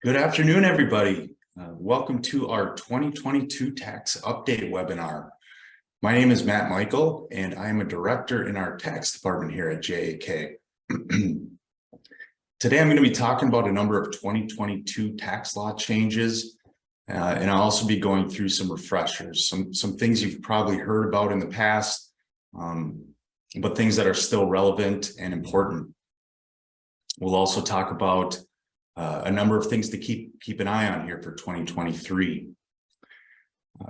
Good afternoon, everybody. Welcome to our 2022 tax update webinar. My name is Matt Michael, and I am a director in our tax department here at JAK. Today, I'm going to be talking about a number of 2022 tax law changes, and I'll also be going through some refreshers, some things you've probably heard about in the past, but things that are still relevant and important. We'll also talk about a number of things to keep an eye on here for 2023.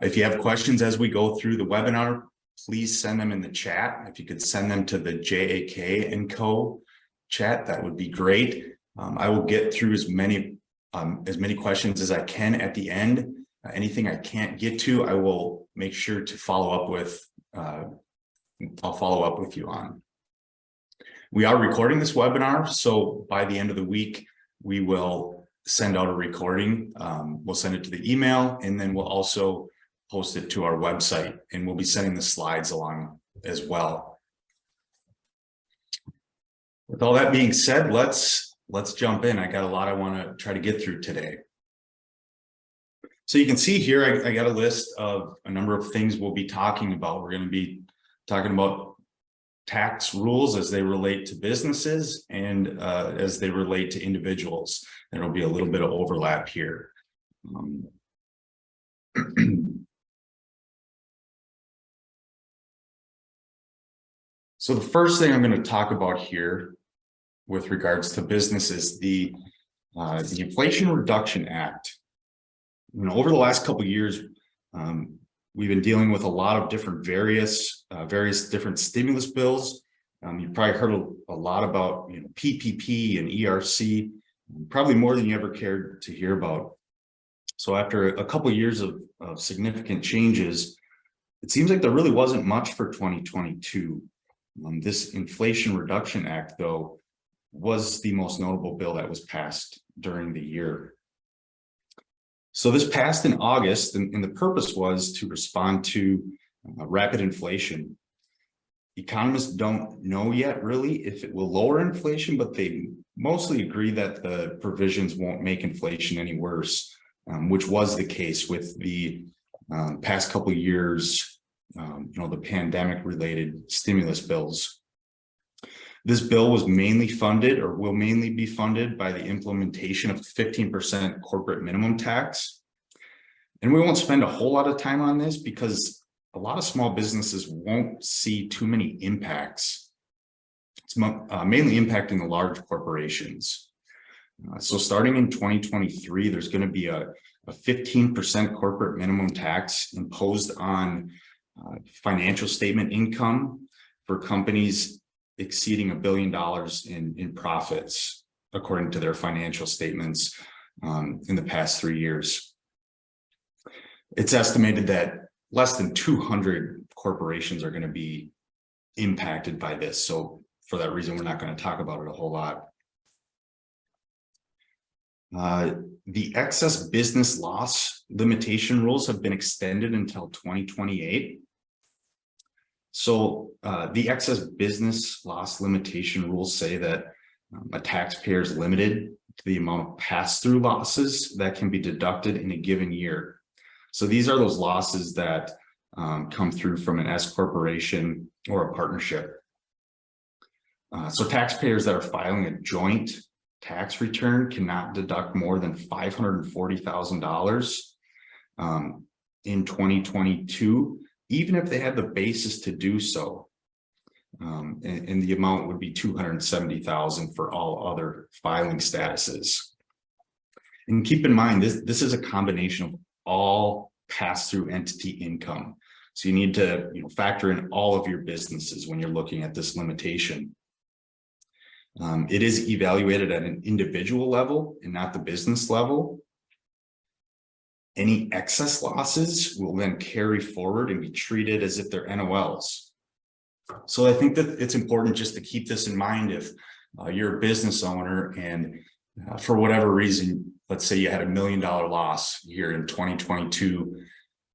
If you have questions as we go through the webinar, please send them in the chat. If you could send them to the JAK & Co. chat, that would be great. I will get through as many questions as I can at the end. Anything I can't get to, I will make sure to follow up with. I'll follow up with you on. We are recording this webinar, so by the end of the week, we will send out a recording. We'll send it to the email, and then we'll also post it to our website, and we'll be sending the slides along as well. With all that being said, let's jump in. I got a lot I want to try to get through today. So you can see here, I got a list of a number of things we'll be talking about. We're going to be talking about tax rules as they relate to businesses and as they relate to individuals. There'll be a little bit of overlap here. So the first thing I'm going to talk about here with regards to businesses, the Inflation Reduction Act. Over the last couple of years, we've been dealing with a lot of different various different stimulus bills. You've probably heard a lot about PPP and ERC, probably more than you ever cared to hear about. So after a couple of years of significant changes, it seems like there really wasn't much for 2022. This Inflation Reduction Act, though, was the most notable bill that was passed during the year. So this passed in August, and the purpose was to respond to rapid inflation. Economists don't know yet really if it will lower inflation, but they mostly agree that the provisions won't make inflation any worse, which was the case with the past couple of years, the pandemic-related stimulus bills. This bill was mainly funded, or will mainly be funded, by the implementation of 15% corporate minimum tax. And we won't spend a whole lot of time on this because a lot of small businesses won't see too many impacts. It's mainly impacting the large corporations. So starting in 2023, there's going to be a 15% corporate minimum tax imposed on financial statement income for companies exceeding $1 billion in profits, according to their financial statements in the past 3 years. It's estimated that less than 200 corporations are going to be impacted by this. So for that reason, we're not going to talk about it a whole lot. The excess business loss limitation rules have been extended until 2028. So the excess business loss limitation rules say that a taxpayer is limited to the amount of pass-through losses that can be deducted in a given year. So these are those losses that come through from an S corporation or a partnership. So taxpayers that are filing a joint tax return cannot deduct more than $540,000 in 2022. Even if they had the basis to do so, and the amount would be $270,000 for all other filing statuses. And keep in mind, this is a combination of all pass-through entity income. So you need to factor in all of your businesses when you're looking at this limitation. It is evaluated at an individual level and not the business level. Any excess losses will then carry forward and be treated as if they're NOLs. So I think that it's important just to keep this in mind if you're a business owner and for whatever reason, let's say you had $1 million loss here in 2022,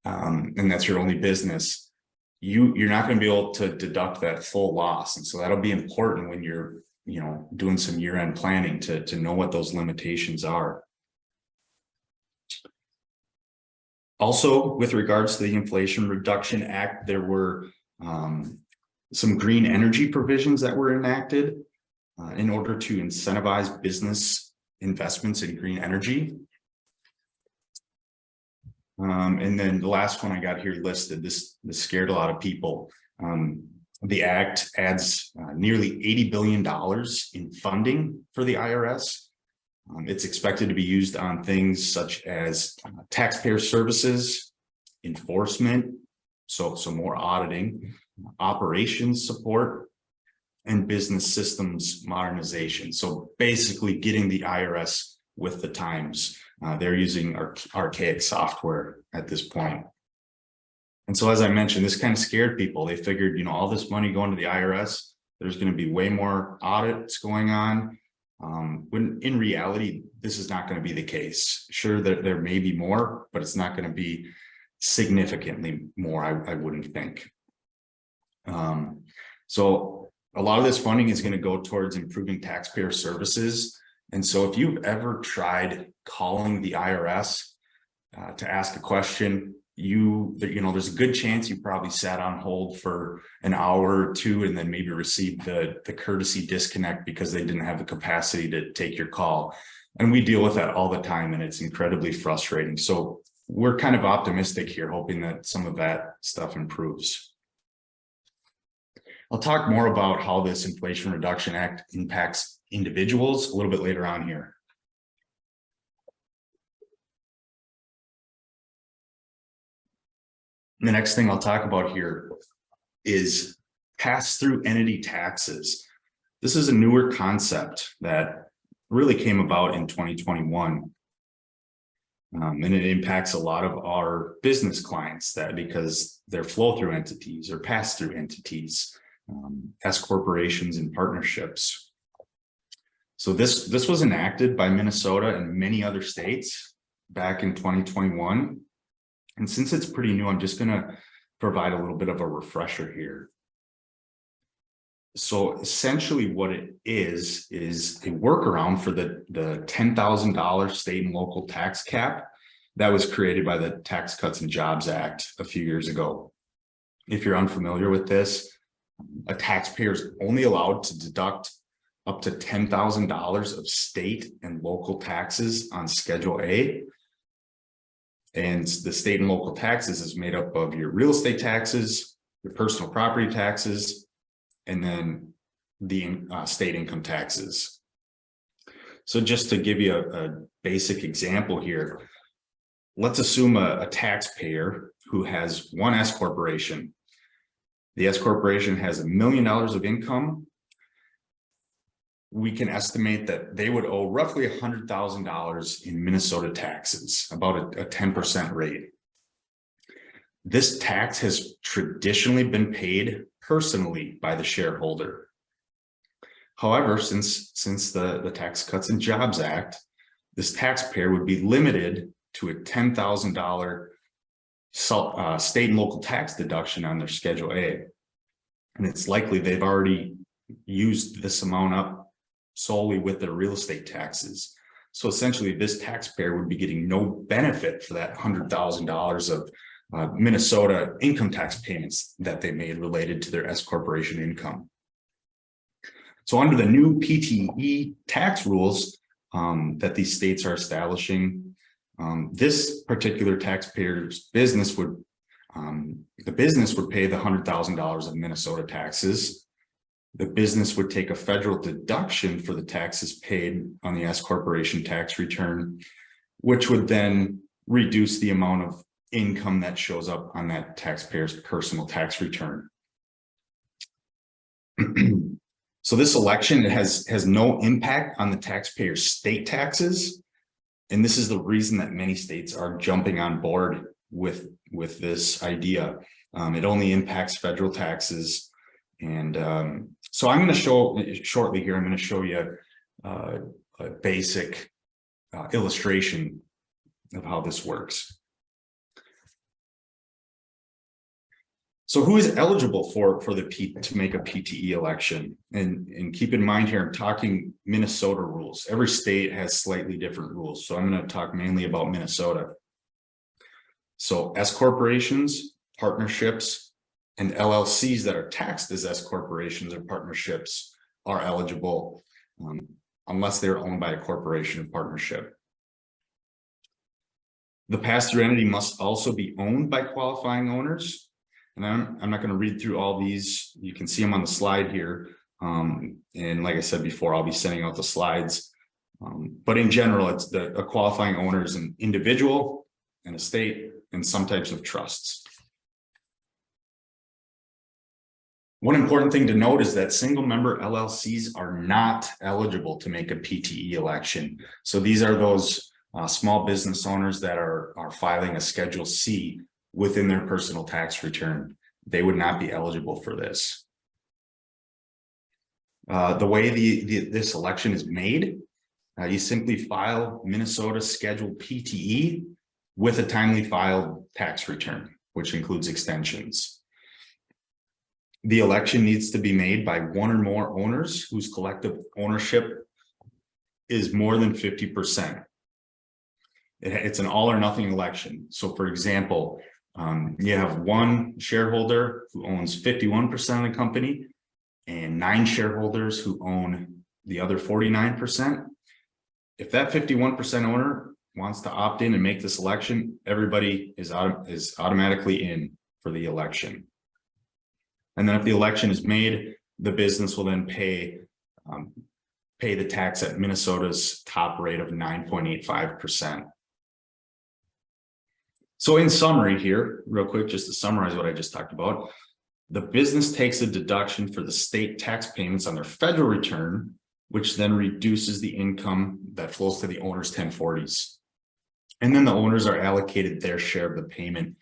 and that's your only business, you're not going to be able to deduct that full loss. And so that'll be important when you're doing some year-end planning to know what those limitations are. Also, with regards to the Inflation Reduction Act, there were some green energy provisions that were enacted in order to incentivize business investments in green energy. And then the last one I got here listed, this scared a lot of people. The act adds nearly $80 billion in funding for the IRS. It's expected to be used on things such as taxpayer services, enforcement, so more auditing, operations support, and business systems modernization. So basically getting the IRS with the times. They're using archaic software at this point. And so, as I mentioned, this kind of scared people. They figured, you know, all this money going to the IRS, there's going to be way more audits going on. When in reality, this is not going to be the case. Sure, there may be more, but it's not going to be significantly more, I wouldn't think. So a lot of this funding is going to go towards improving taxpayer services. And so if you've ever tried calling the IRS to ask a question, there's a good chance you probably sat on hold for an hour or two and then maybe received the courtesy disconnect because they didn't have the capacity to take your call. And we deal with that all the time, and it's incredibly frustrating. So we're kind of optimistic here, hoping that some of that stuff improves. I'll talk more about how this Inflation Reduction Act impacts individuals a little bit later on here. And the next thing I'll talk about here is pass-through entity taxes. This is a newer concept that really came about in 2021. And it impacts a lot of our business clients because they're flow-through entities or pass-through entities, S corporations and partnerships. So this was enacted by Minnesota and many other states back in 2021. And since it's pretty new, I'm just going to provide a little bit of a refresher here. So essentially what it is a workaround for the $10,000 state and local tax cap that was created by the Tax Cuts and Jobs Act a few years ago. If you're unfamiliar with this, a taxpayer is only allowed to deduct up to $10,000 of state and local taxes on Schedule A. And the state and local taxes is made up of your real estate taxes, your personal property taxes, and then the state income taxes. So just to give you a basic example here, let's assume a taxpayer who has one S corporation. The S corporation has $1 million of income. We can estimate that they would owe roughly $100,000 in Minnesota taxes, about a 10% rate. This tax has traditionally been paid personally by the shareholder. However, since the Tax Cuts and Jobs Act, this taxpayer would be limited to a $10,000 state and local tax deduction on their Schedule A. And it's likely they've already used this amount up solely with their real estate taxes. So essentially, this taxpayer would be getting no benefit for that $100,000 of Minnesota income tax payments that they made related to their S corporation income. So under the new PTE tax rules that these states are establishing, this particular taxpayer's business would pay the $100,000 of Minnesota taxes. The business would take a federal deduction for the taxes paid on the S corporation tax return, which would then reduce the amount of income that shows up on that taxpayer's personal tax return. So this election has no impact on the taxpayer's state taxes. And this is the reason that many states are jumping on board with this idea. It only impacts federal taxes. And so I'm going to show shortly here, I'm going to show you a basic illustration of how this works. So who is eligible to make a PTE election? And keep in mind here, I'm talking Minnesota rules. Every state has slightly different rules. So I'm going to talk mainly about Minnesota. So S corporations, partnerships, and LLCs that are taxed as S corporations or partnerships are eligible, unless they're owned by a corporation or partnership. The pass-through entity must also be owned by qualifying owners. And I'm not going to read through all these. You can see them on the slide here. And like I said before, I'll be sending out the slides. But in general, it's a qualifying owner is an individual, an estate, and some types of trusts. One important thing to note is that single member LLCs are not eligible to make a PTE election. So these are those small business owners that are filing a Schedule C within their personal tax return. They would not be eligible for this. The way this election is made, you simply file Minnesota Schedule PTE with a timely filed tax return, which includes extensions. The election needs to be made by one or more owners whose collective ownership is more than 50%. It's an all or nothing election. So for example, you have one shareholder who owns 51% of the company and 9 shareholders who own the other 49%. If that 51% owner wants to opt in and make this election, everybody is automatically in for the election. And then if the election is made, the business will then pay the tax at Minnesota's top rate of 9.85%. So in summary here, real quick, just to summarize what I just talked about, the business takes a deduction for the state tax payments on their federal return, which then reduces the income that flows to the owner's 1040s. And then the owners are allocated their share of the payment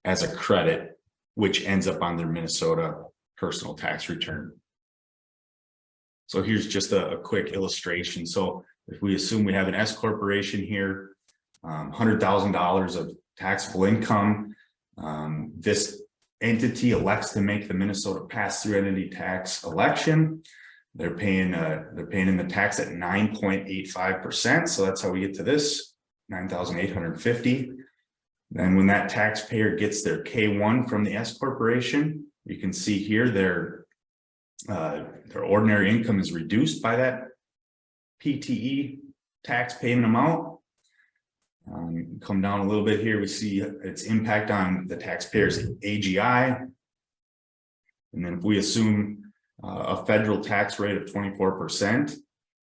as a credit, which ends up on their Minnesota personal tax return. So here's just a quick illustration. So if we assume we have an S corporation here, $100,000 of taxable income, this entity elects to make the Minnesota pass-through entity tax election. They're paying in the tax at 9.85%. So that's how we get to this $9,850. Then when that taxpayer gets their K1 from the S corporation, you can see here their ordinary income is reduced by that PTE tax payment amount. Come down a little bit here, we see its impact on the taxpayer's AGI. And then if we assume a federal tax rate of 24%,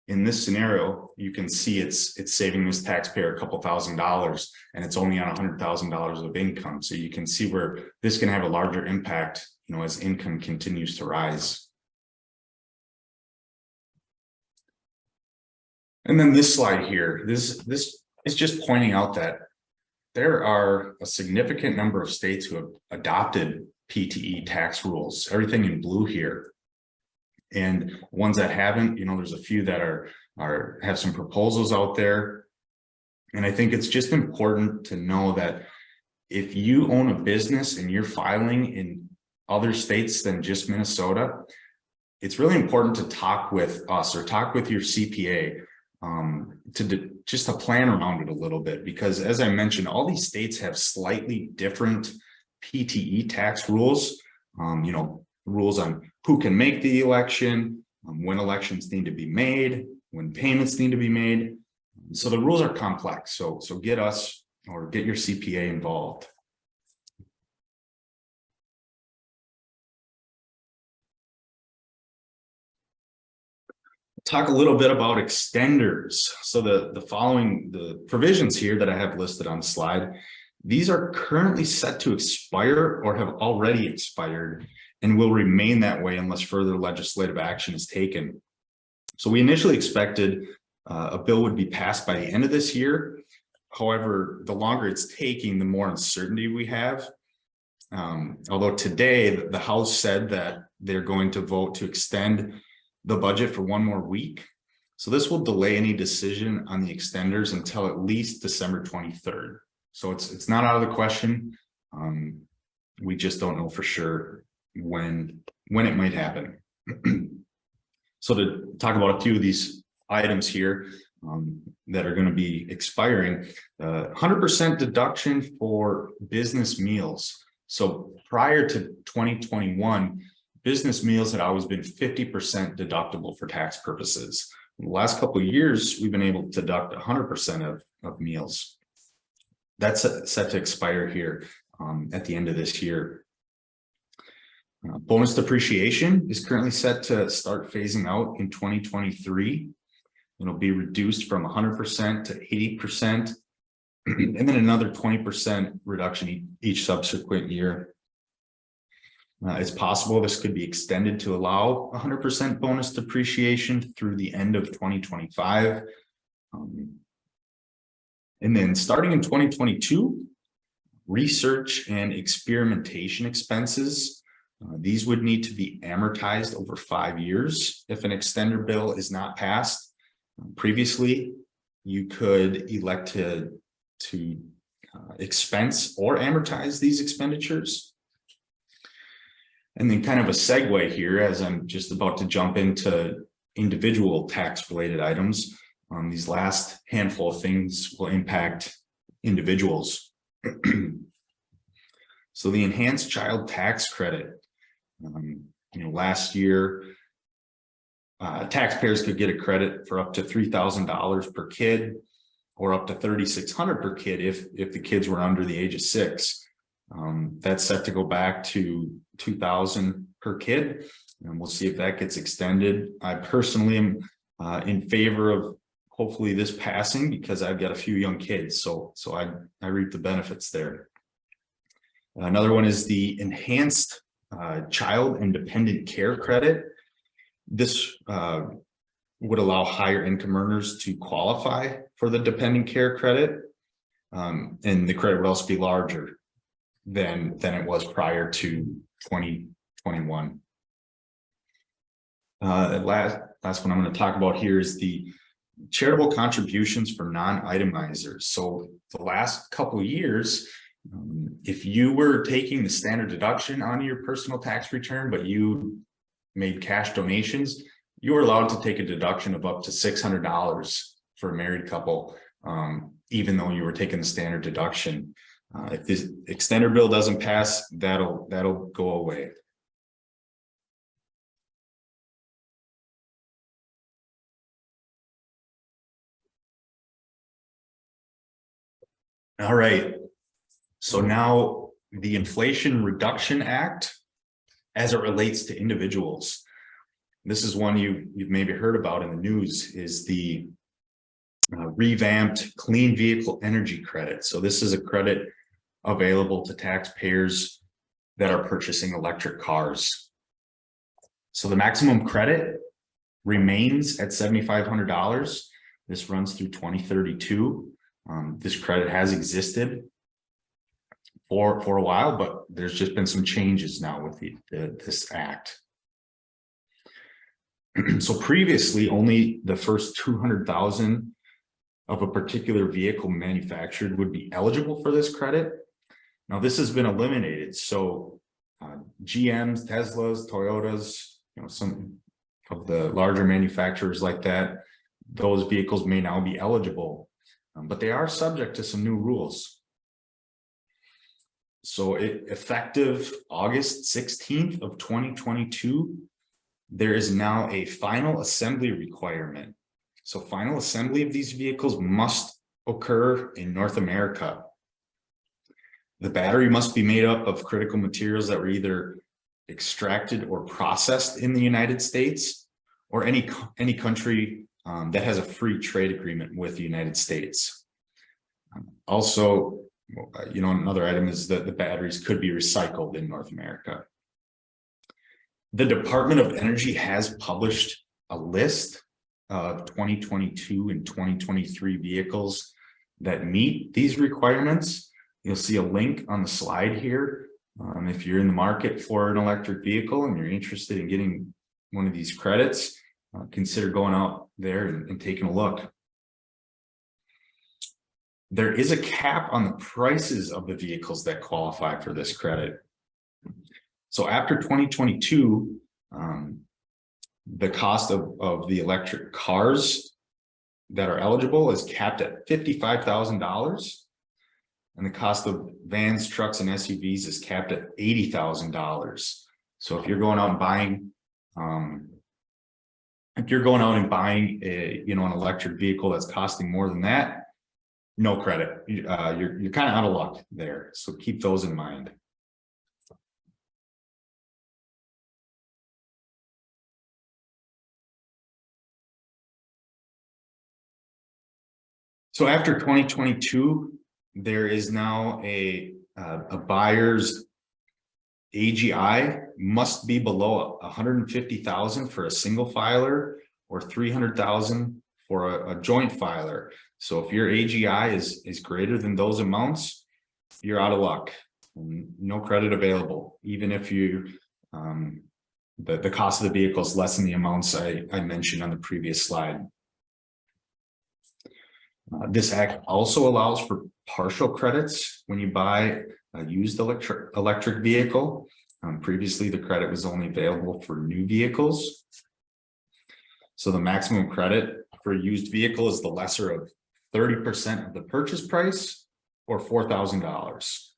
in this scenario, you can see it's saving this taxpayer a couple $1,000s, and it's only on $100,000 of income. So you can see where this can have a larger impact, as income continues to rise. And then this slide here, this is just pointing out that there are a significant number of states who have adopted PTE tax rules, everything in blue here. And ones that haven't, there's a few that have some proposals out there. And I think it's just important to know that if you own a business and you're filing in other states than just Minnesota, it's really important to talk with us or talk with your CPA just to plan around it a little bit, because as I mentioned, all these states have slightly different PTE tax rules, rules on who can make the election, when elections need to be made, when payments need to be made. So the rules are complex. So get us or get your CPA involved. Talk a little bit about extenders. So the provisions here that I have listed on the slide, these are currently set to expire or have already expired and will remain that way unless further legislative action is taken. So we initially expected a bill would be passed by the end of this year. However, the longer it's taking, the more uncertainty we have. Although today the House said that they're going to vote to extend the budget for one more week. So this will delay any decision on the extenders until at least December 23rd. So it's not out of the question. We just don't know for sure when it might happen. So to talk about a few of these items here, that are going to be expiring. 100% deduction for business meals. So prior to 2021, business meals had always been 50% deductible for tax purposes. In the last couple of years, we've been able to deduct 100% of meals. That's set to expire here at the end of this year. Bonus depreciation is currently set to start phasing out in 2023. It'll be reduced from 100% to 80%, and then another 20% reduction each subsequent year. It's possible this could be extended to allow 100% bonus depreciation through the end of 2025. And then starting in 2022, research and experimentation expenses, these would need to be amortized over 5 years if an extender bill is not passed. Previously, you could elect to expense or amortize these expenditures. And then kind of a segue here, as I'm just about to jump into individual tax related items. These last handful of things will impact individuals. So the enhanced child tax credit, last year, taxpayers could get a credit for up to $3,000 per kid, or up to $3,600 per kid if the kids were under the age of 6. That's set to go back to $2,000 per kid, and we'll see if that gets extended. I personally am in favor of hopefully this passing because I've got a few young kids, so I reap the benefits there. Another one is the enhanced child and dependent care credit. This would allow higher income earners to qualify for the dependent care credit, and the credit would also be larger than it was prior to 2021. Last one I'm going to talk about here is the charitable contributions for non-itemizers. So the last couple of years, if you were taking the standard deduction on your personal tax return, but you made cash donations, you were allowed to take a deduction of up to $600 for a married couple, even though you were taking the standard deduction. If this extender bill doesn't pass, that'll go away. All right. So now the Inflation Reduction Act, as it relates to individuals. This is one you've maybe heard about in the news, is the revamped clean vehicle energy credit. So this is a credit available to taxpayers that are purchasing electric cars. So the maximum credit remains at $7,500. This runs through 2032. This credit has existed for a while, but there's just been some changes now with this act. So previously, only the first 200,000 of a particular vehicle manufactured would be eligible for this credit. Now this has been eliminated. So GMs, Teslas, Toyotas, some of the larger manufacturers like that, those vehicles may now be eligible, but they are subject to some new rules. So effective August 16th of 2022, there is now a final assembly requirement. So final assembly of these vehicles must occur in North America. The battery must be made up of critical materials that were either extracted or processed in the United States, or any country that has a free trade agreement with the United States. Also, another item is that the batteries could be recycled in North America. The Department of Energy has published a list of 2022 and 2023 vehicles that meet these requirements. You'll see a link on the slide here. If you're in the market for an electric vehicle and you're interested in getting one of these credits, consider going out there and taking a look. There is a cap on the prices of the vehicles that qualify for this credit. So after 2022, the cost of the electric cars that are eligible is capped at $55,000. And the cost of vans, trucks, and SUVs is capped at $80,000. So if you're going out and buying, an electric vehicle that's costing more than that, no credit. You're kind of out of luck there. So keep those in mind. So after 2022, there is now a buyer's AGI must be below 150,000 for a single filer or 300,000 for a joint filer. So if your AGI is greater than those amounts, you're out of luck. No credit available, even if you the cost of the vehicle is less than the amounts I mentioned on the previous slide. This act also allows for partial credits when you buy a used electric vehicle. Previously, the credit was only available for new vehicles. So the maximum credit for a used vehicle is the lesser of 30% of the purchase price or $4,000.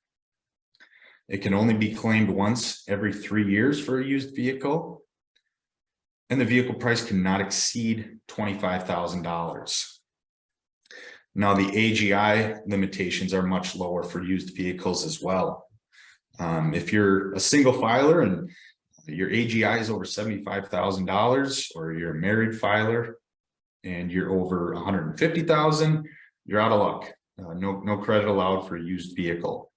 It can only be claimed once every 3 years for a used vehicle, and the vehicle price cannot exceed $25,000. Now, the AGI limitations are much lower for used vehicles as well. If you're a single filer and your AGI is over $75,000, or you're a married filer and you're over $150,000, you're out of luck. No credit allowed for a used vehicle.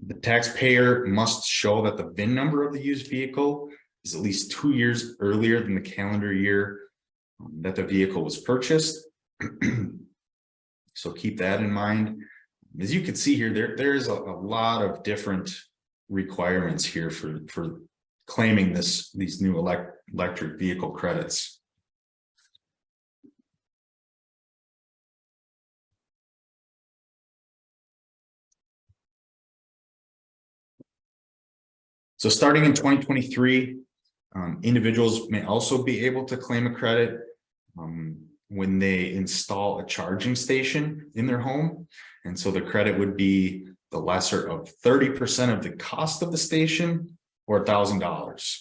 The taxpayer must show that the VIN number of the used vehicle is at least 2 years earlier than the calendar year that the vehicle was purchased. So keep that in mind. As you can see here, there's a lot of different requirements here for claiming these new electric vehicle credits. So starting in 2023, individuals may also be able to claim a credit when they install a charging station in their home. And so the credit would be the lesser of 30% of the cost of the station, or $1,000.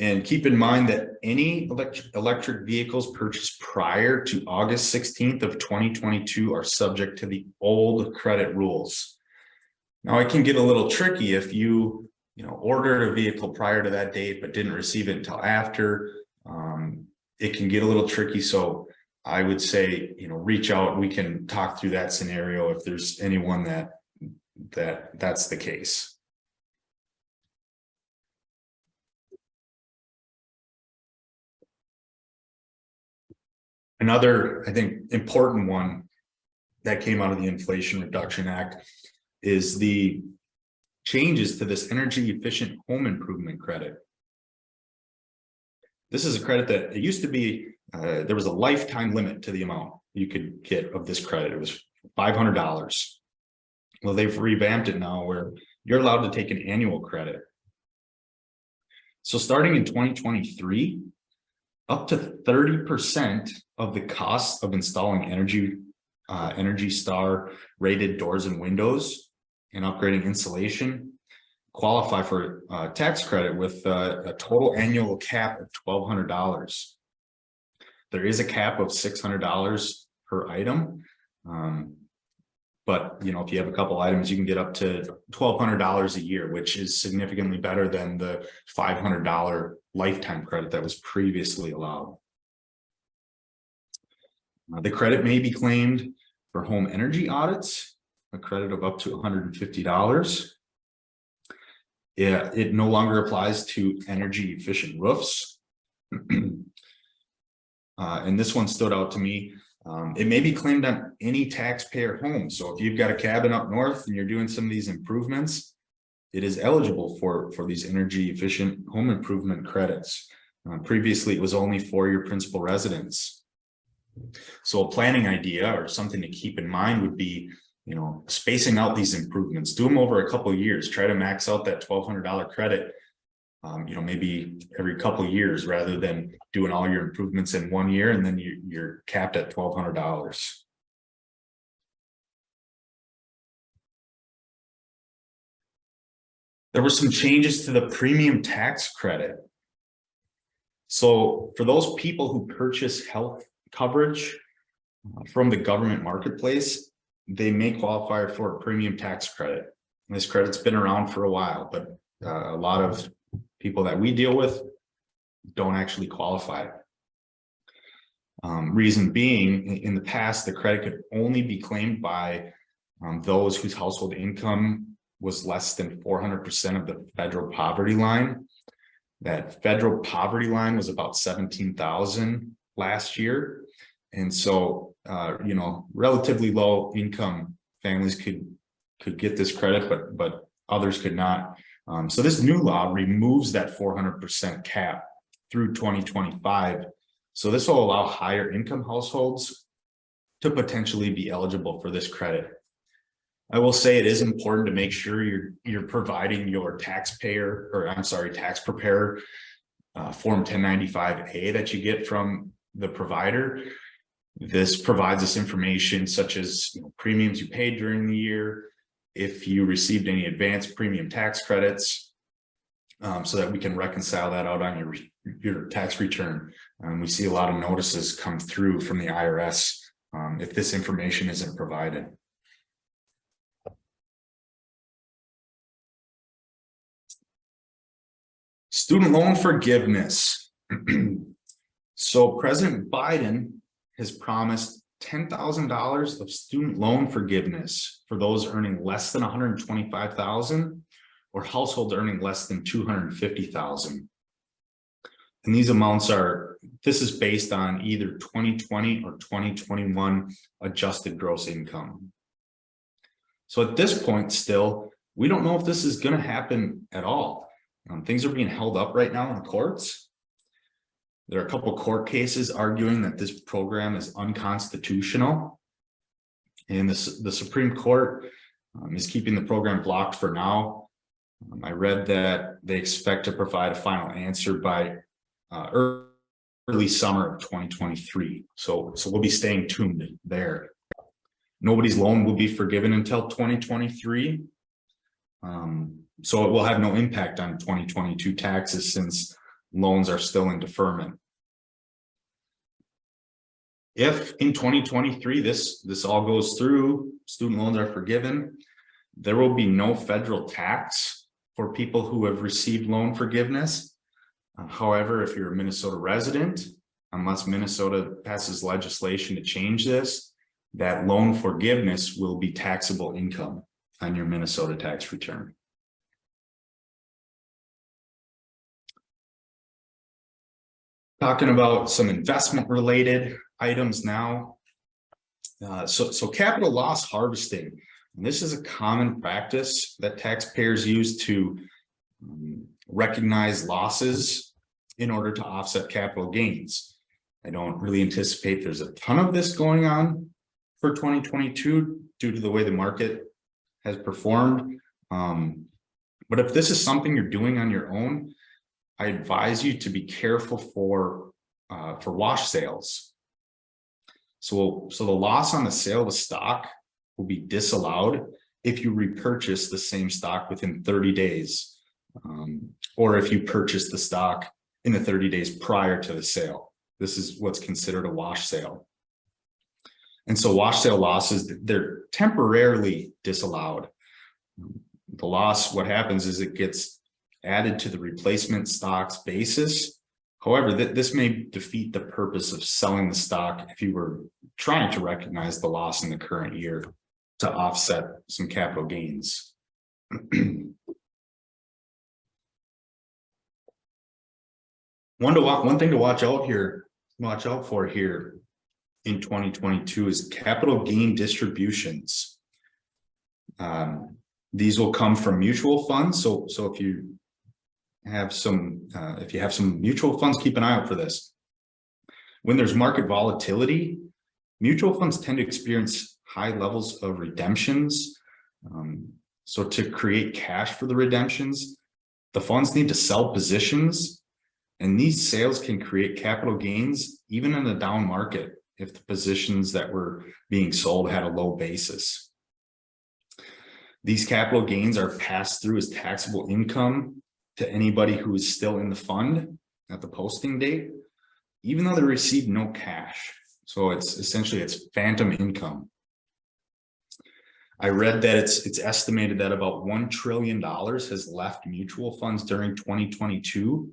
And keep in mind that any electric vehicles purchased prior to August 16th of 2022 are subject to the old credit rules. Now, it can get a little tricky if you ordered a vehicle prior to that date but didn't receive it until after. It can get a little tricky. So I would say, reach out. We can talk through that scenario if there's anyone that's the case. Another, I think, important one that came out of the Inflation Reduction Act is the changes to this energy efficient home improvement credit. This is a credit that it used to be, there was a lifetime limit to the amount you could get of this credit. It was $500. Well, they've revamped it now where you're allowed to take an annual credit. So starting in 2023, up to 30% of the cost of installing Energy Star rated doors and windows and upgrading insulation qualify for tax credit with a total annual cap of $1,200. There is a cap of $600 per item. But if you have a couple items, you can get up to $1,200 a year, which is significantly better than the $500 lifetime credit that was previously allowed. The credit may be claimed for home energy audits, a credit of up to $150. It no longer applies to energy efficient roofs. And this one stood out to me. It may be claimed on any taxpayer home. So if you've got a cabin up north and you're doing some of these improvements, it is eligible for these energy efficient home improvement credits. Previously, it was only for your principal residence. So a planning idea or something to keep in mind would be, spacing out these improvements. Do them over a couple of years. Try to max out that $1,200 credit maybe every couple of years rather than doing all your improvements in 1 year and then you're capped at $1,200. There were some changes to the premium tax credit. So for those people who purchase health coverage from the government marketplace, they may qualify for a premium tax credit. And this credit's been around for a while, but a lot of people that we deal with don't actually qualify. Reason being, in the past, the credit could only be claimed by those whose household income was less than 400% of the federal poverty line. That federal poverty line was about 17,000 last year. And so, relatively low income families could get this credit, but others could not. So this new law removes that 400% cap through 2025. So this will allow higher income households to potentially be eligible for this credit. I will say it is important to make sure you're providing your tax preparer form 1095A that you get from the provider. This provides us information such as premiums you paid during the year, if you received any advanced premium tax credits, so that we can reconcile that out on your tax return. We see a lot of notices come through from the IRS if this information isn't provided. Student loan forgiveness. So President Biden has promised $10,000 of student loan forgiveness for those earning less than $125,000 or households earning less than $250,000. And these amounts this is based on either 2020 or 2021 adjusted gross income. So at this point still, we don't know if this is going to happen at all. Things are being held up right now in the courts. There are a couple of court cases arguing that this program is unconstitutional. And the Supreme Court is keeping the program blocked for now. I read that they expect to provide a final answer by early summer of 2023. So we'll be staying tuned there. Nobody's loan will be forgiven until 2023. So it will have no impact on 2022 taxes since loans are still in deferment. If in 2023 this all goes through, student loans are forgiven, there will be no federal tax for people who have received loan forgiveness. However, if you're a Minnesota resident, unless Minnesota passes legislation to change this, that loan forgiveness will be taxable income on your Minnesota tax return. Talking about some investment related items now. So capital loss harvesting. And this is a common practice that taxpayers use to recognize losses in order to offset capital gains. I don't really anticipate there's a ton of this going on for 2022 due to the way the market has performed. But if this is something you're doing on your own, I advise you to be careful for wash sales. So the loss on the sale of a stock will be disallowed if you repurchase the same stock within 30 days, or if you purchase the stock in the 30 days prior to the sale. This is what's considered a wash sale. And so wash sale losses, they're temporarily disallowed. The loss, what happens is it gets added to the replacement stock's basis. However, this may defeat the purpose of selling the stock if you were trying to recognize the loss in the current year to offset some capital gains. One thing to watch out for here in 2022 is capital gain distributions. These will come from mutual funds. So if you have some mutual funds, keep an eye out for this. When there's market volatility, mutual funds tend to experience high levels of redemptions. So to create cash for the redemptions, The funds need to sell positions, and these sales can create capital gains even in a down market if the positions that were being sold had a low basis. These capital gains are passed through as taxable income to anybody who is still in the fund at the posting date, even though they received no cash. So it's essentially phantom income. I read that it's estimated that about $1 trillion has left mutual funds during 2022.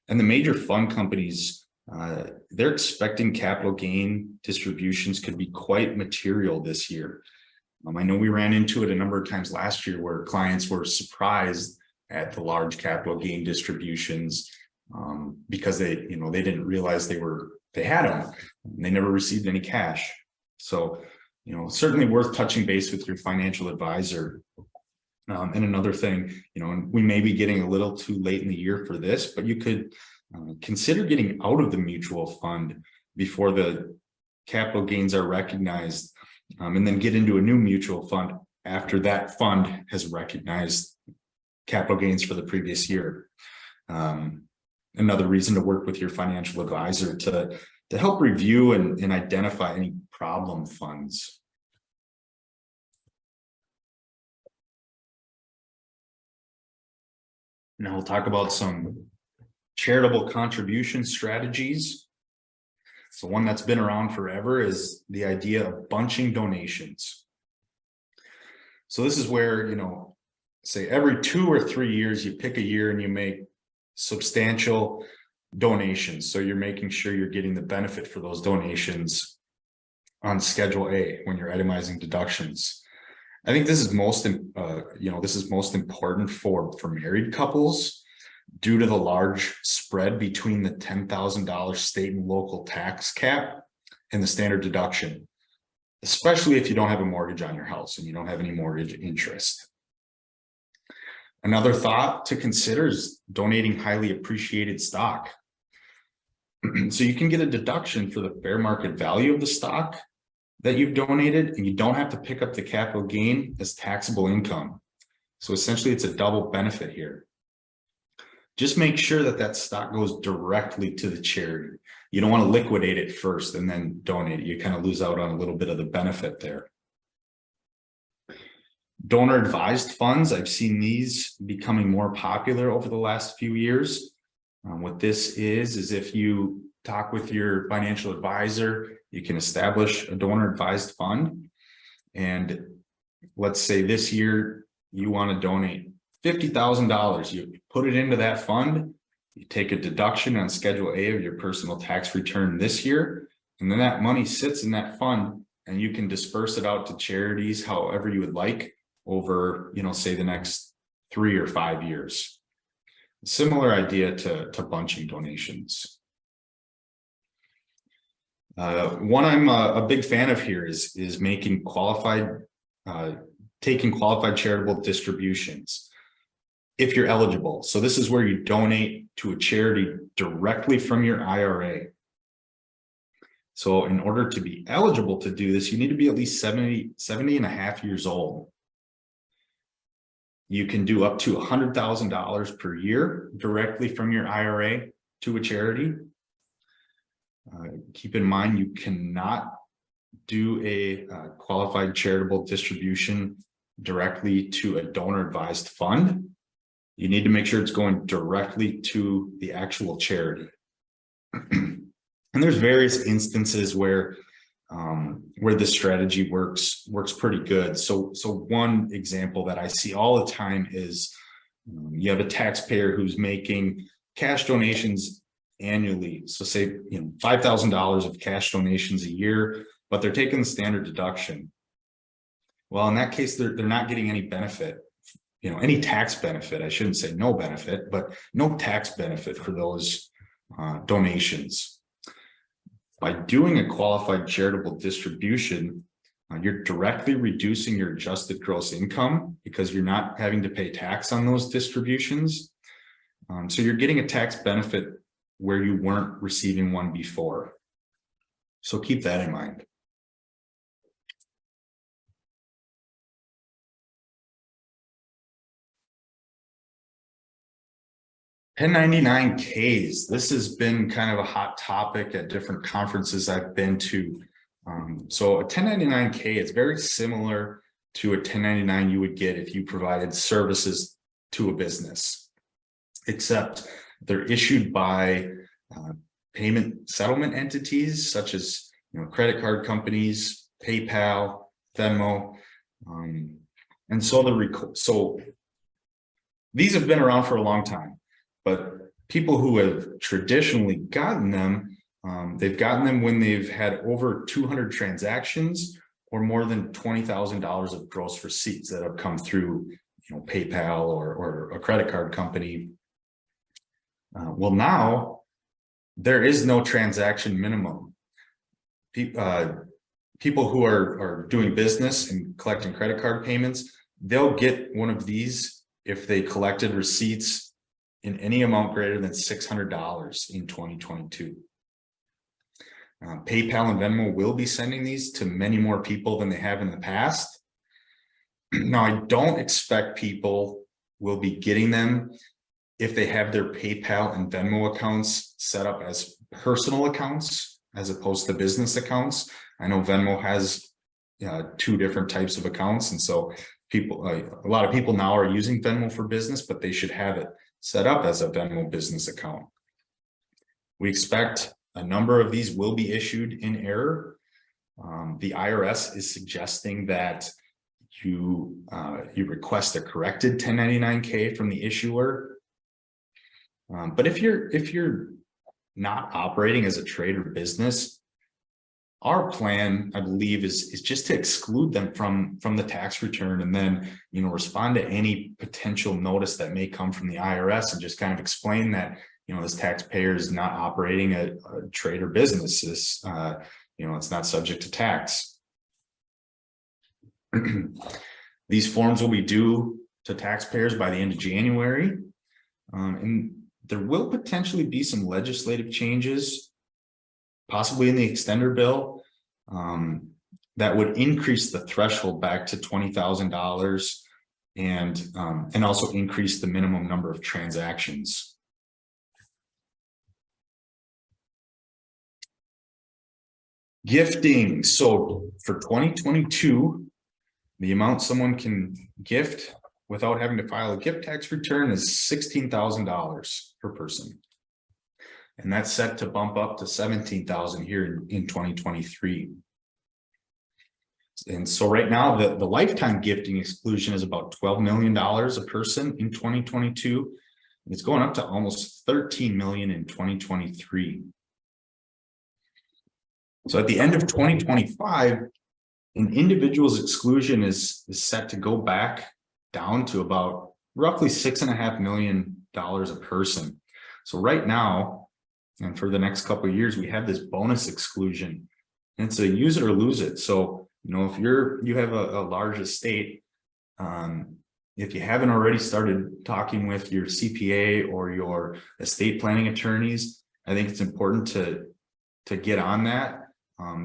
And the major fund companies, they're expecting capital gain distributions could be quite material this year. I know we ran into it a number of times last year where clients were surprised at the large capital gain distributions because they didn't realize they had them. They never received any cash. So, certainly worth touching base with your financial advisor. And another thing, we may be getting a little too late in the year for this, but you could consider getting out of the mutual fund before the capital gains are recognized, and then get into a new mutual fund after that fund has recognized capital gains for the previous year. Another reason to work with your financial advisor to help review and identify any problem funds. Now we'll talk about some charitable contribution strategies. So one that's been around forever is the idea of bunching donations. So this is where, say every 2 or 3 years, you pick a year and you make substantial donations. So you're making sure you're getting the benefit for those donations on Schedule A when you're itemizing deductions. I think this is most important for married couples due to the large spread between the $10,000 state and local tax cap and the standard deduction, especially if you don't have a mortgage on your house and you don't have any mortgage interest. Another thought to consider is donating highly appreciated stock. So you can get a deduction for the fair market value of the stock that you've donated, and you don't have to pick up the capital gain as taxable income. So essentially it's a double benefit here. Just make sure that stock goes directly to the charity. You don't want to liquidate it first and then donate it. You kind of lose out on a little bit of the benefit there. Donor advised funds, I've seen these becoming more popular over the last few years. What this is if you talk with your financial advisor, you can establish a donor advised fund. And let's say this year you want to donate $50,000. You put it into that fund, you take a deduction on Schedule A of your personal tax return this year, and then that money sits in that fund and you can disperse it out to charities however you would like over, say the next 3 or 5 years. Similar idea to bunching donations. One I'm a big fan of here is taking qualified charitable distributions if you're eligible. So this is where you donate to a charity directly from your IRA. So in order to be eligible to do this, you need to be at least 70 and a half years old. You can do up to $100,000 per year directly from your IRA to a charity. Keep in mind, you cannot do a qualified charitable distribution directly to a donor advised fund. You need to make sure it's going directly to the actual charity. And there's various instances where this strategy works pretty good. So one example that I see all the time is you have a taxpayer who's making cash donations annually. So say $5,000 of cash donations a year, but they're taking the standard deduction. Well, in that case, they're not getting any benefit, any tax benefit. I shouldn't say no benefit, but no tax benefit for those donations. By doing a qualified charitable distribution, you're directly reducing your adjusted gross income because you're not having to pay tax on those distributions. So you're getting a tax benefit where you weren't receiving one before. So keep that in mind. 1099Ks. This has been kind of a hot topic at different conferences I've been to. So a 1099K is very similar to a 1099 you would get if you provided services to a business, except they're issued by payment settlement entities such as credit card companies, PayPal, Venmo, and so these have been around for a long time. But people who have traditionally gotten them, they've gotten them when they've had over 200 transactions or more than $20,000 of gross receipts that have come through, PayPal or a credit card company. Well, now there is no transaction minimum. People who are doing business and collecting credit card payments, they'll get one of these if they collected receipts in any amount greater than $600 in 2022. PayPal and Venmo will be sending these to many more people than they have in the past. Now, I don't expect people will be getting them if they have their PayPal and Venmo accounts set up as personal accounts as opposed to business accounts. I know Venmo has two different types of accounts, and so a lot of people now are using Venmo for business, but they should have it set up as a Venmo business account. We expect a number of these will be issued in error. The IRS is suggesting that you request a corrected 1099K from the issuer. But if you're not operating as a trade or business, our plan, I believe, is just to exclude them from the tax return, and then respond to any potential notice that may come from the IRS, and just kind of explain that this taxpayer is not operating a trade or business. It's not subject to tax. These forms will be due to taxpayers by the end of January, and there will potentially be some legislative changes, possibly in the extender bill, that would increase the threshold back to $20,000 and also increase the minimum number of transactions. Gifting. So for 2022, the amount someone can gift without having to file a gift tax return is $16,000 per person. And that's set to bump up to $17,000 here in 2023. And so right now, the lifetime gifting exclusion is about $12 million a person in 2022. And it's going up to almost $13 million in 2023. So at the end of 2025, an individual's exclusion is set to go back down to about roughly $6.5 million a person. So right now, and for the next couple of years, we have this bonus exclusion, and it's a use it or lose it. So, if you have a large estate, if you haven't already started talking with your CPA or your estate planning attorneys, I think it's important to get on that.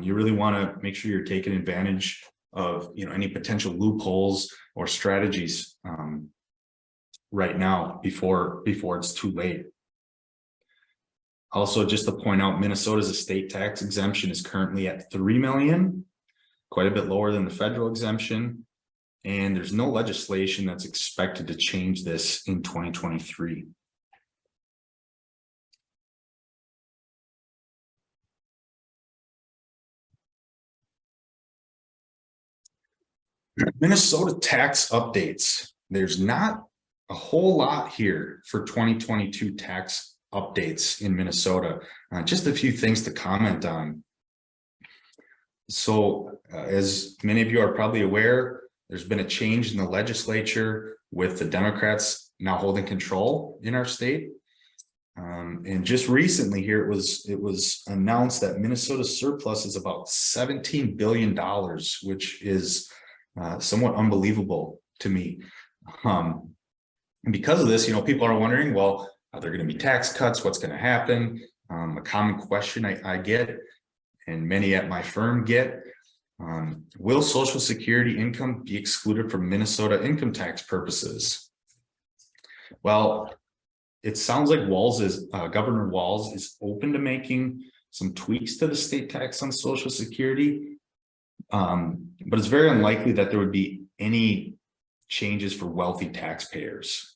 You really want to make sure you're taking advantage of any potential loopholes or strategies right now before it's too late. Also, just to point out, Minnesota's estate tax exemption is currently at $3 million, quite a bit lower than the federal exemption. And there's no legislation that's expected to change this in 2023. Minnesota tax updates. There's not a whole lot here for 2022 tax updates in Minnesota. Just a few things to comment on. So as many of you are probably aware, there's been a change in the legislature with the Democrats now holding control in our state. And just recently here, it was announced that Minnesota's surplus is about $17 billion, which is somewhat unbelievable to me. And because of this, people are wondering, well, are there going to be tax cuts? What's going to happen? A common question I get, and many at my firm get, will Social Security income be excluded from Minnesota income tax purposes? Well, it sounds like Governor Walz is open to making some tweaks to the state tax on Social Security. But it's very unlikely that there would be any changes for wealthy taxpayers.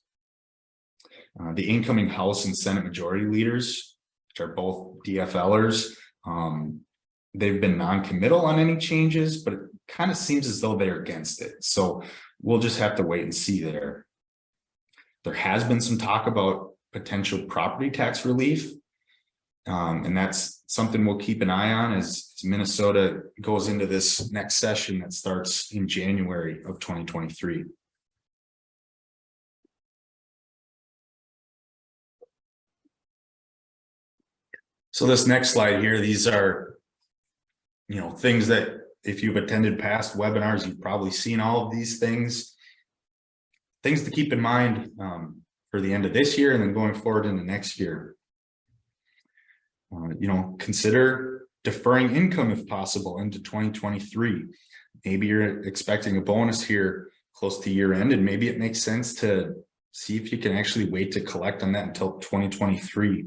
The incoming House and Senate majority leaders, which are both DFLers, they've been non-committal on any changes, but it kind of seems as though they're against it. So we'll just have to wait and see there. There has been some talk about potential property tax relief. And that's something we'll keep an eye on as Minnesota goes into this next session that starts in January of 2023. So this next slide here, these are, things that if you've attended past webinars, you've probably seen all of these things. Things to keep in mind for the end of this year and then going forward into next year. Consider deferring income if possible into 2023. Maybe you're expecting a bonus here close to year end, and maybe it makes sense to see if you can actually wait to collect on that until 2023.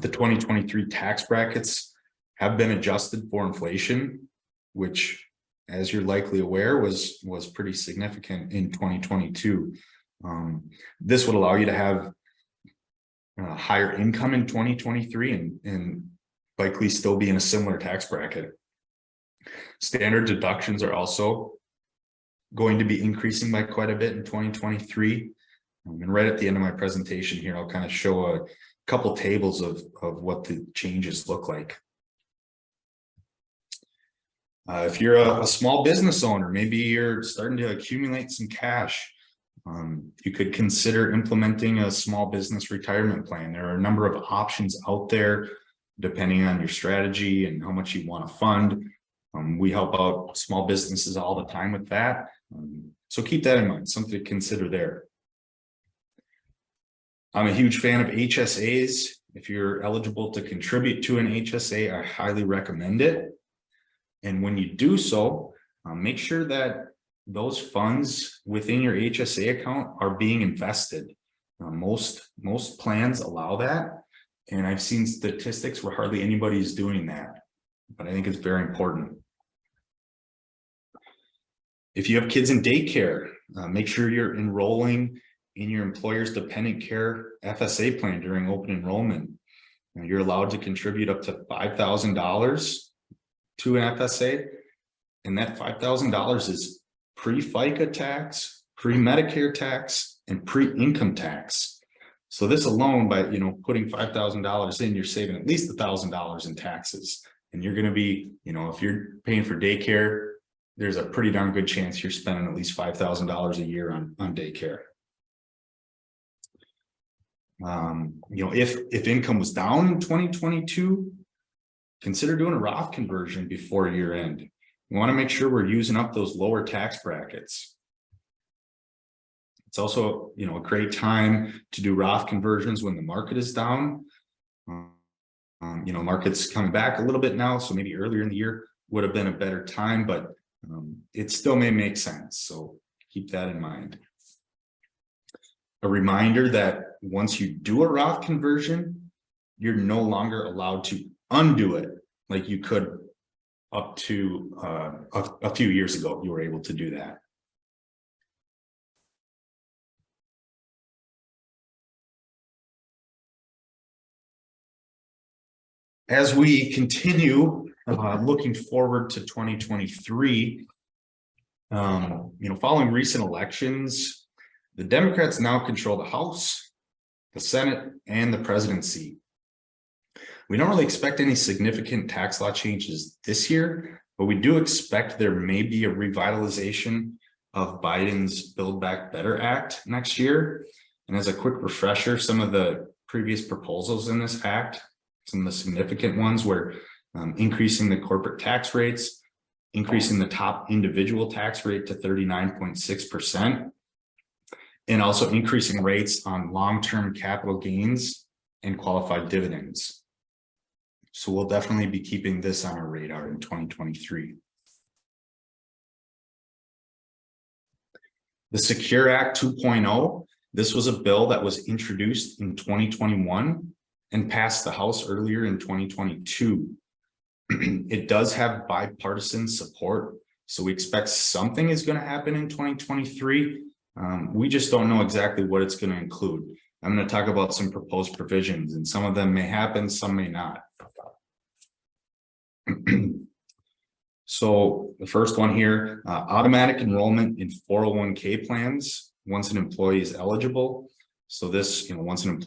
The 2023 tax brackets have been adjusted for inflation, which, as you're likely aware, was pretty significant in 2022. This would allow you to have higher income in 2023 and likely still be in a similar tax bracket. Standard deductions are also going to be increasing by quite a bit in 2023. And right at the end of my presentation here, I'll kind of show a couple tables of what the changes look like. If you're a small business owner, maybe you're starting to accumulate some cash. You could consider implementing a small business retirement plan. There are a number of options out there, depending on your strategy and how much you want to fund. We help out small businesses all the time with that. So keep that in mind, something to consider there. I'm a huge fan of HSAs. If you're eligible to contribute to an HSA, I highly recommend it. And when you do so, make sure that those funds within your HSA account are being invested. Most plans allow that. And I've seen statistics where hardly anybody is doing that, but I think it's very important. If you have kids in daycare, make sure you're enrolling in your employer's dependent care FSA plan during open enrollment. You're allowed to contribute up to $5,000 to an FSA, and that $5,000 is pre-FICA tax, pre-Medicare tax, and pre-income tax. So this alone, by putting $5,000 in, you're saving at least $1,000 in taxes. And you're going to be, if you're paying for daycare, there's a pretty darn good chance you're spending at least $5,000 a year on daycare. If income was down in 2022, consider doing a Roth conversion before year end. We want to make sure we're using up those lower tax brackets. It's also, a great time to do Roth conversions when the market is down. Market's coming back a little bit now, so maybe earlier in the year would have been a better time, but it still may make sense. So keep that in mind. A reminder that once you do a Roth conversion, you're no longer allowed to undo it like you could up to a few years ago. You were able to do that. As we continue looking forward to 2023, following recent elections, the Democrats now control the House, the Senate, and the presidency. We don't really expect any significant tax law changes this year, but we do expect there may be a revitalization of Biden's Build Back Better Act next year. And as a quick refresher, some of the previous proposals in this act, some of the significant ones were increasing the corporate tax rates, increasing the top individual tax rate to 39.6%, and also increasing rates on long-term capital gains and qualified dividends. So we'll definitely be keeping this on our radar in 2023. The Secure Act 2.0 This was a bill that was introduced in 2021 and passed the House earlier in 2022. It does have bipartisan support, so we expect something is going to happen in 2023. We just don't know exactly what it's going to include. I'm going to talk about some proposed provisions, and some of them may happen, some may not. So the first one here, automatic enrollment in 401k plans once an employee is eligible. So this, once an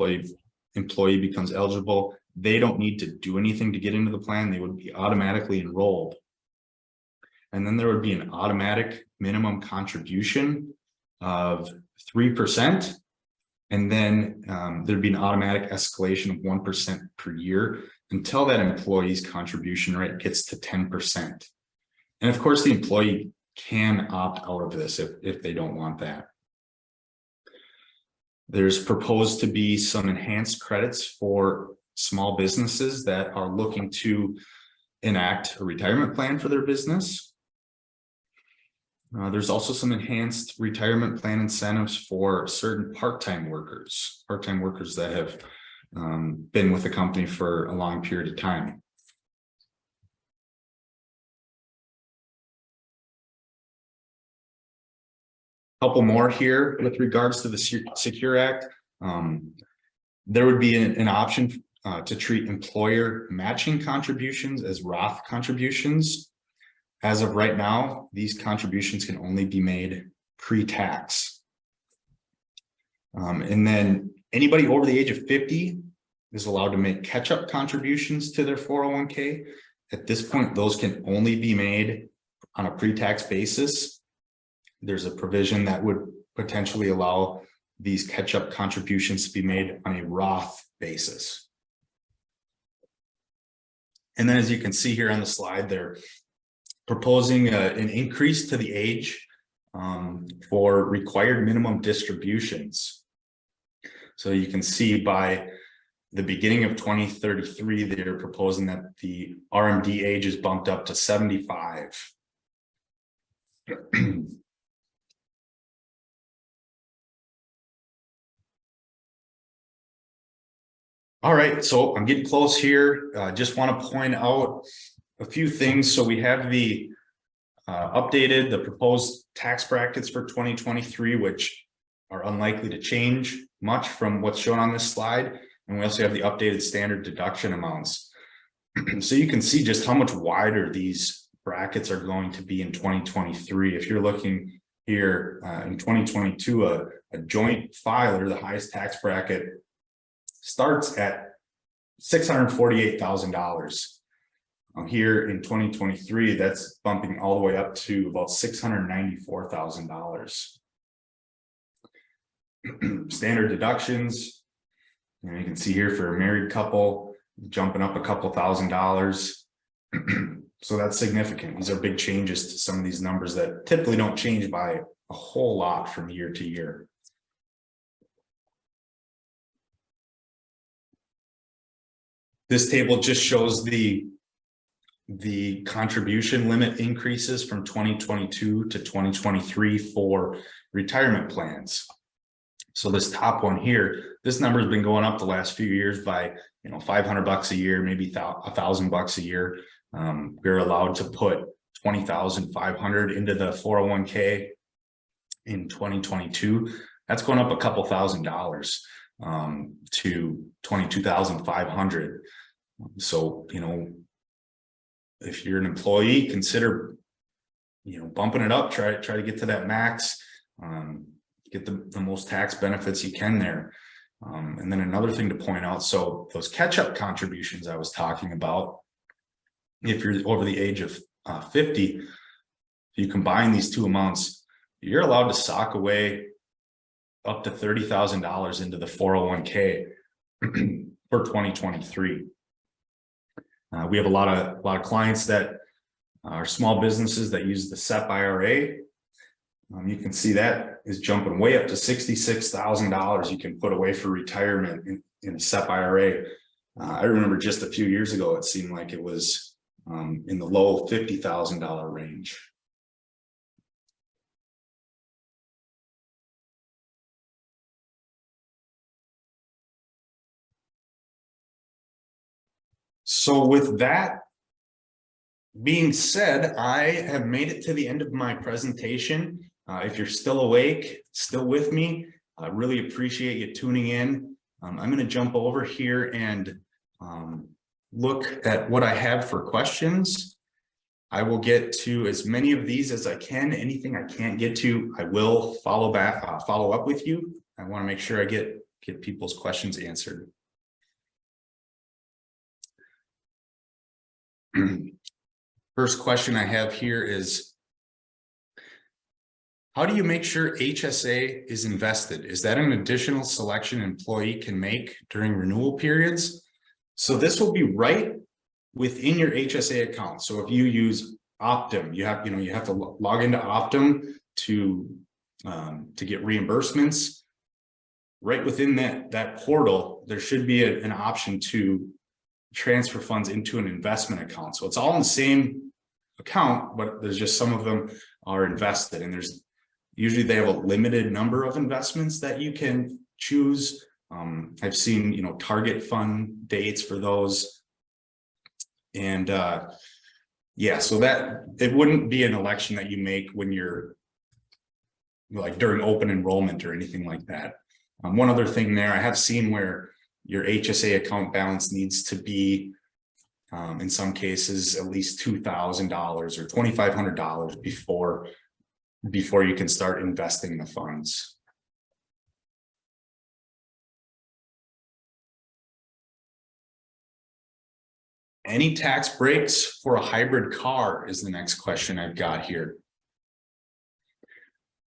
employee becomes eligible, they don't need to do anything to get into the plan. They would be automatically enrolled. And then there would be an automatic minimum contribution of 3%. And then there'd be an automatic escalation of 1% per year until that employee's contribution rate gets to 10%. And of course, the employee can opt out of this if they don't want that. There's proposed to be some enhanced credits for small businesses that are looking to enact a retirement plan for their business. There's also some enhanced retirement plan incentives for certain part-time workers that have been with the company for a long period of time. Couple more here with regards to the Secure Act. There would be an option to treat employer matching contributions as Roth contributions. As of right now, these contributions can only be made pre-tax. And then anybody over the age of 50 is allowed to make catch-up contributions to their 401k. At this point, those can only be made on a pre-tax basis. There's a provision that would potentially allow these catch-up contributions to be made on a Roth basis. And then as you can see here on the slide, they're proposing an increase to the age for required minimum distributions. So you can see by the beginning of 2033, they're proposing that the RMD age is bumped up to 75. All right, so I'm getting close here. Just want to point out a few things. So we have the proposed tax brackets for 2023, which are unlikely to change much from what's shown on this slide. And we also have the updated standard deduction amounts. So you can see just how much wider these brackets are going to be in 2023. If you're looking here in 2022, a joint filer, the highest tax bracket, starts at $648,000. Here in 2023, that's bumping all the way up to about $694,000. Standard deductions, you can see here for a married couple, jumping up a couple $1,000s. So that's significant. These are big changes to some of these numbers that typically don't change by a whole lot from year to year. This table just shows the contribution limit increases from 2022 to 2023 for retirement plans. So this top one here, this number has been going up the last few years by $500 a year, maybe $1,000 a year. We're allowed to put $20,500 into the 401k in 2022. That's going up a couple $1,000 to $22,500. So, if you're an employee, consider, bumping it up, try to get to that max, get the most tax benefits you can there. And then another thing to point out, so those catch-up contributions I was talking about, if you're over the age of 50, if you combine these two amounts, you're allowed to sock away up to $30,000 into the 401k for 2023. We have a lot of clients that are small businesses that use the SEP IRA. You can see that is jumping way up to $66,000 you can put away for retirement in a SEP IRA. I remember just a few years ago, it seemed like it was in the low $50,000 range. So with that being said, I have made it to the end of my presentation. If you're still awake, still with me, I really appreciate you tuning in. I'm going to jump over here and look at what I have for questions. I will get to as many of these as I can. Anything I can't get to, I will follow up with you. I want to make sure I get people's questions answered. First question I have here is, how do you make sure HSA is invested? Is that an additional selection an employee can make during renewal periods? So this will be right within your HSA account. So if you use Optum, you have to log into Optum to get reimbursements. Right within that portal, there should be an option to transfer funds into an investment account. So it's all in the same account, but there's just some of them are invested, and there's usually they have a limited number of investments that you can choose. I've seen target fund dates for those, and yeah, so that it wouldn't be an election that you make when you're like during open enrollment or anything like that. One other thing there, I have seen where your HSA account balance needs to be, in some cases, at least $2,000 or $2,500 before you can start investing the funds. Any tax breaks for a hybrid car is the next question I've got here.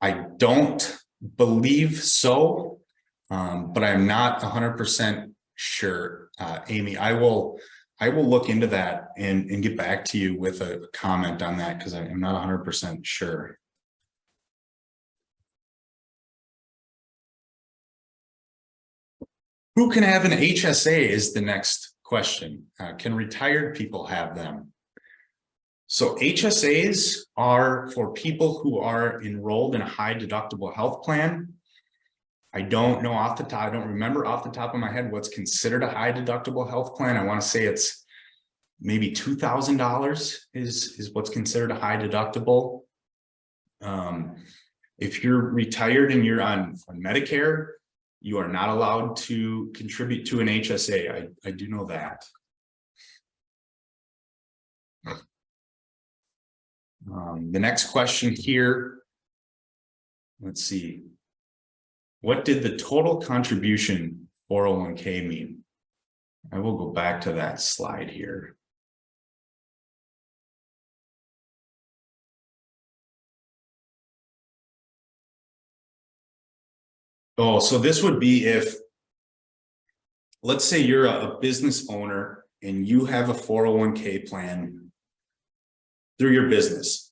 I don't believe so. But I'm not 100% sure. Amy, I will look into that and get back to you with a comment on that, because I'm not 100% sure. Who can have an HSA is the next question. Can retired people have them? So HSAs are for people who are enrolled in a high deductible health plan. I don't know off the top, I don't remember off the top of my head what's considered a high deductible health plan. I want to say it's maybe $2,000 is what's considered a high deductible. If you're retired and you're on Medicare, you are not allowed to contribute to an HSA. I do know that. The next question here, let's see. What did the total contribution 401k mean? I will go back to that slide here. Oh, so this would be if, let's say you're a business owner and you have a 401k plan through your business.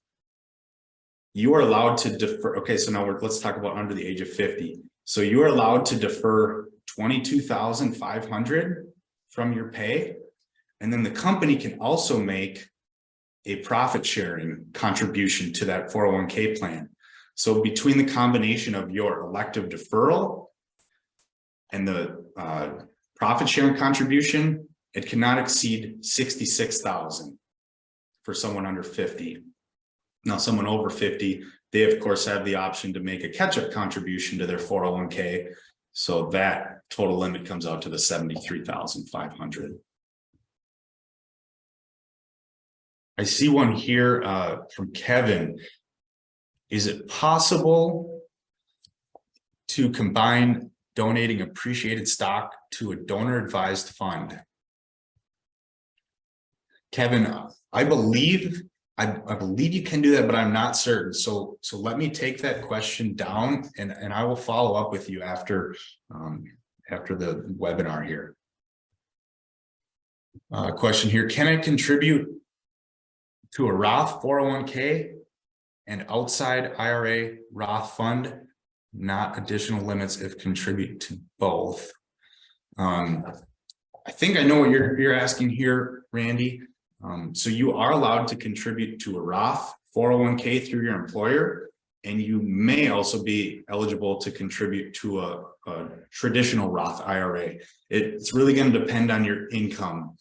You are allowed to defer. Okay, so now let's talk about under the age of 50. So you are allowed to defer $22,500 from your pay, and then the company can also make a profit sharing contribution to that 401k plan. So between the combination of your elective deferral and the profit sharing contribution, it cannot exceed $66,000 for someone under 50. Now, someone over 50, they of course have the option to make a catch-up contribution to their 401k. So that total limit comes out to the $73,500. I see one here from Kevin. Is it possible to combine donating appreciated stock to a donor-advised fund? Kevin, I believe you can do that, but I'm not certain. So let me take that question down, and I will follow up with you after the webinar here. Question here: can I contribute to a Roth 401k and outside IRA Roth fund? Not additional limits if contribute to both. I think I know what you're asking here, Randy. So you are allowed to contribute to a Roth 401k through your employer, and you may also be eligible to contribute to a traditional Roth IRA. It's really going to depend on your income.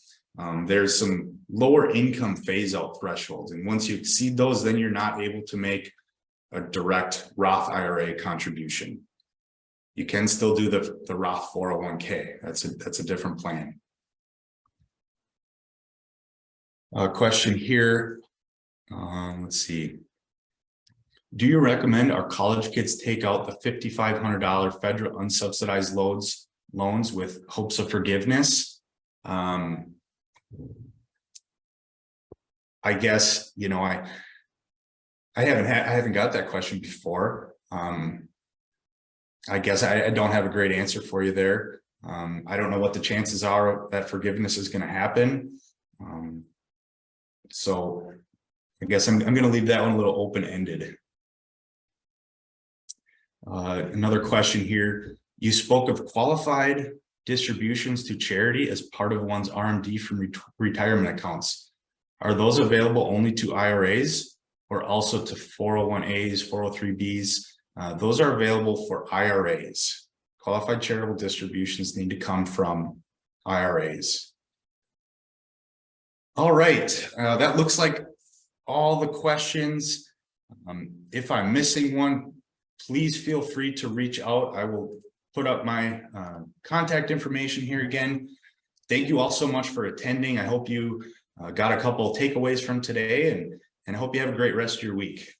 There's some lower income phase out thresholds. And once you exceed those, then you're not able to make a direct Roth IRA contribution. You can still do the Roth 401k. That's a different plan. Question here. Let's see. Do you recommend our college kids take out the $5,500 federal unsubsidized loans with hopes of forgiveness? I guess, you know, I haven't got that question before. I guess I don't have a great answer for you there. I don't know what the chances are that forgiveness is going to happen. So I guess I'm going to leave that one a little open-ended. Another question here. You spoke of qualified distributions to charity as part of one's RMD from retirement accounts. Are those available only to IRAs or also to 401As, 403Bs? Those are available for IRAs. Qualified charitable distributions need to come from IRAs. All right, that looks like all the questions. If I'm missing one, please feel free to reach out. I will put up my contact information here again. Thank you all so much for attending. I hope you got a couple of takeaways from today, and I hope you have a great rest of your week.